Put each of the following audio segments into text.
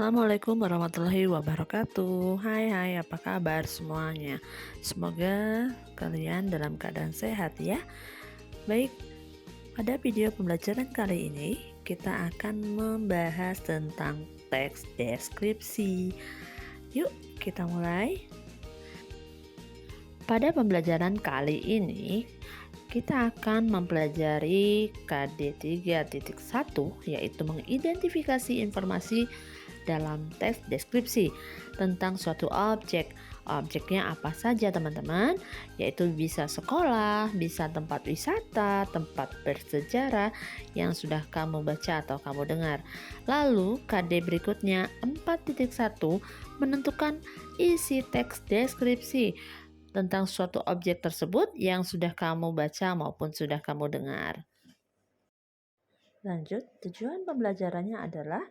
Assalamualaikum warahmatullahi wabarakatuh. Hai, apa kabar semuanya? Semoga kalian dalam keadaan sehat ya. Baik, pada video pembelajaran kali ini kita akan membahas tentang teks deskripsi. Yuk, kita mulai. Pada pembelajaran kali ini kita akan mempelajari KD 3.1, yaitu mengidentifikasi informasi dalam teks deskripsi tentang suatu objek. Objeknya apa saja teman-teman? Yaitu bisa sekolah, bisa tempat wisata, tempat bersejarah yang sudah kamu baca atau kamu dengar. Lalu KD berikutnya 4.1 menentukan isi teks deskripsi tentang suatu objek tersebut yang sudah kamu baca maupun sudah kamu dengar. Lanjut, tujuan pembelajarannya adalah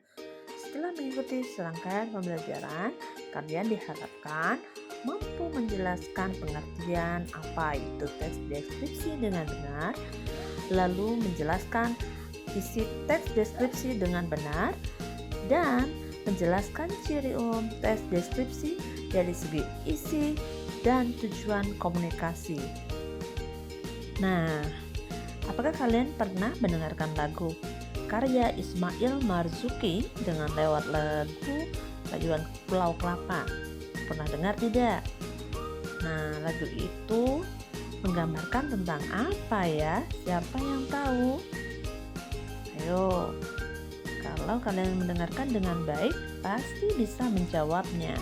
setelah mengikuti serangkaian pembelajaran, kalian diharapkan mampu menjelaskan pengertian apa itu teks deskripsi dengan benar, lalu menjelaskan isi teks deskripsi dengan benar, dan menjelaskan ciri umum teks deskripsi dari segi isi dan tujuan komunikasi. Nah, apakah kalian pernah mendengarkan lagu karya Ismail Marzuki dengan lewat lagu Rayuan Pulau Kelapa? Pernah dengar tidak? Nah, lagu itu menggambarkan tentang apa ya? Siapa yang tahu? Ayo, kalau kalian mendengarkan dengan baik, pasti bisa menjawabnya.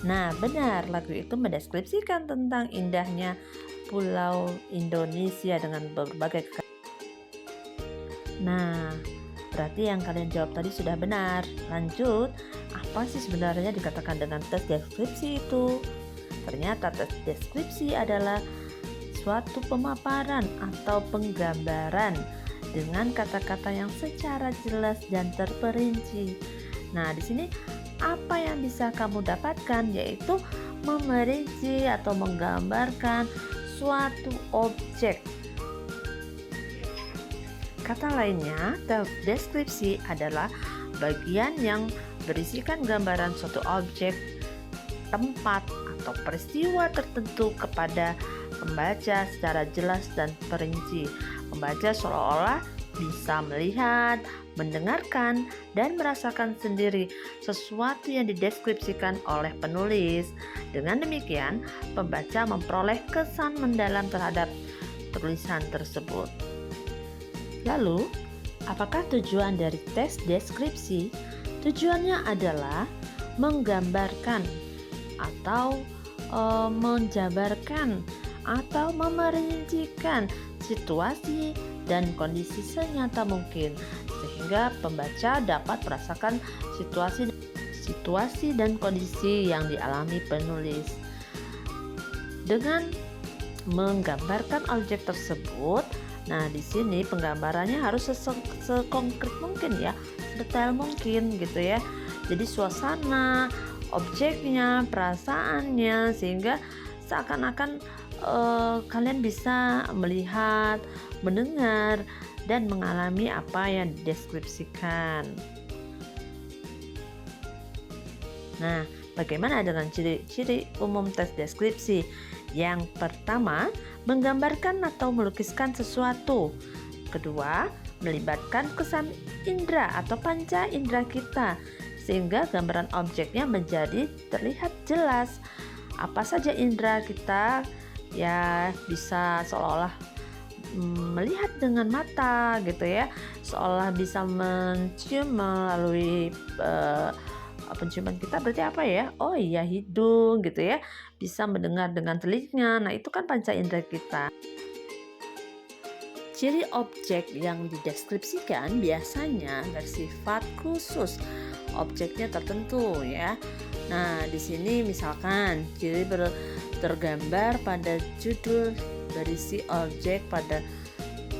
Nah, benar, lagu itu mendeskripsikan tentang indahnya pulau Indonesia dengan berbagai Nah, berarti yang kalian jawab tadi sudah benar. Lanjut, apa sih sebenarnya dikatakan dengan teks deskripsi itu? Ternyata teks deskripsi adalah suatu pemaparan atau penggambaran dengan kata-kata yang secara jelas dan terperinci. Nah, di sini apa yang bisa kamu dapatkan yaitu memerinci atau menggambarkan suatu objek. Kata lainnya, teks deskripsi adalah bagian yang berisikan gambaran suatu objek, tempat, atau peristiwa tertentu kepada pembaca secara jelas dan perinci. Pembaca seolah-olah bisa melihat, mendengarkan, dan merasakan sendiri sesuatu yang dideskripsikan oleh penulis. Dengan demikian, pembaca memperoleh kesan mendalam terhadap tulisan tersebut. Lalu, apakah tujuan dari teks deskripsi? Tujuannya adalah menggambarkan atau menjabarkan atau memerincikan situasi dan kondisi senyata mungkin sehingga pembaca dapat merasakan situasi dan kondisi yang dialami penulis. Dengan menggambarkan objek tersebut, nah di sini penggambarannya harus sekonkret mungkin ya, sedetail mungkin gitu ya. Jadi suasana, objeknya, perasaannya, sehingga seakan-akan kalian bisa melihat, mendengar, dan mengalami apa yang dideskripsikan. Nah, bagaimana dengan ciri-ciri umum teks deskripsi? Yang pertama, menggambarkan atau melukiskan sesuatu. Kedua, melibatkan kesan indera atau panca indera kita, sehingga gambaran objeknya menjadi terlihat jelas. Apa saja indera kita? Ya, bisa seolah-olah melihat dengan mata gitu ya, seolah bisa mencium melalui penciuman kita, berarti apa ya? Oh iya, hidung gitu ya. Bisa mendengar dengan telinga. Nah, itu kan panca indera kita. Ciri objek yang dideskripsikan biasanya bersifat khusus. Objeknya tertentu ya. Nah, di sini misalkan ciri tergambar pada judul dari si objek pada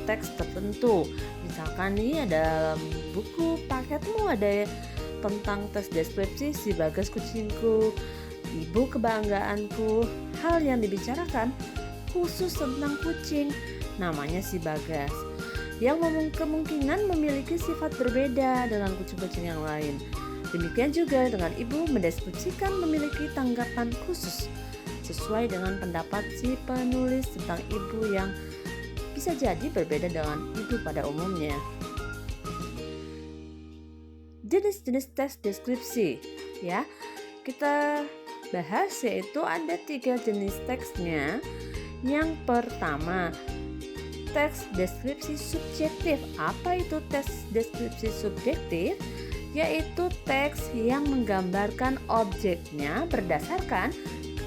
teks tertentu. Misalkan nih ada dalam buku paketmu ada tentang teks deskripsi si Bagas kucingku, ibu kebanggaanku. Hal yang dibicarakan khusus tentang kucing, namanya si Bagas. yang kemungkinan memiliki sifat berbeda dengan kucing-kucing yang lain. Demikian juga dengan ibu mendeskripsikan memiliki tanggapan khusus sesuai dengan pendapat si penulis tentang ibu yang bisa jadi berbeda dengan ibu pada umumnya. Jenis-jenis teks deskripsi ya, kita bahas yaitu ada 3 jenis teksnya. Yang pertama, teks deskripsi subjektif. Apa itu teks deskripsi subjektif? Yaitu teks yang menggambarkan objeknya berdasarkan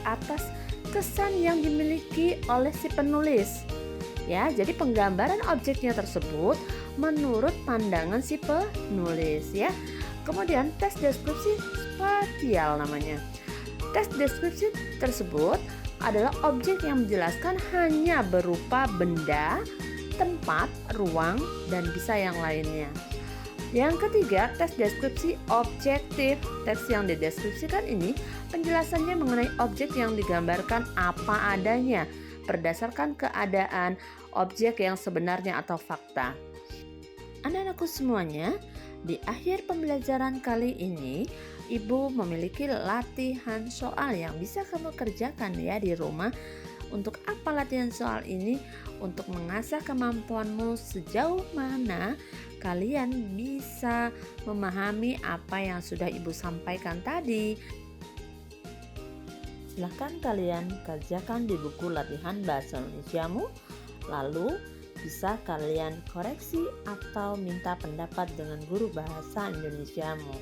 atas kesan yang dimiliki oleh si penulis. Ya, jadi penggambaran objeknya tersebut menurut pandangan si penulis ya. Kemudian teks deskripsi spasial namanya. Teks deskripsi tersebut adalah objek yang menjelaskan hanya berupa benda, tempat, ruang, dan bisa yang lainnya. Yang ketiga, teks deskripsi objektif. Teks yang dideskripsikan ini penjelasannya mengenai objek yang digambarkan apa adanya berdasarkan keadaan objek yang sebenarnya atau fakta. Anak-anakku semuanya, di akhir pembelajaran kali ini, Ibu memiliki latihan soal yang bisa kamu kerjakan ya di rumah. Untuk apa latihan soal ini? Untuk mengasah kemampuanmu sejauh mana kalian bisa memahami apa yang sudah Ibu sampaikan tadi. Silahkan kalian kerjakan di buku latihan bahasa Indonesiamu, lalu bisa kalian koreksi atau minta pendapat dengan guru bahasa Indonesiamu.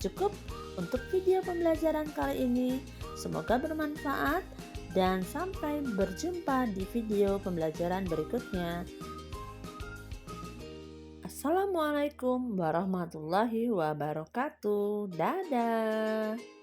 Cukup untuk video pembelajaran kali ini. Semoga bermanfaat dan sampai berjumpa di video pembelajaran berikutnya. Assalamualaikum warahmatullahi wabarakatuh. Dadah.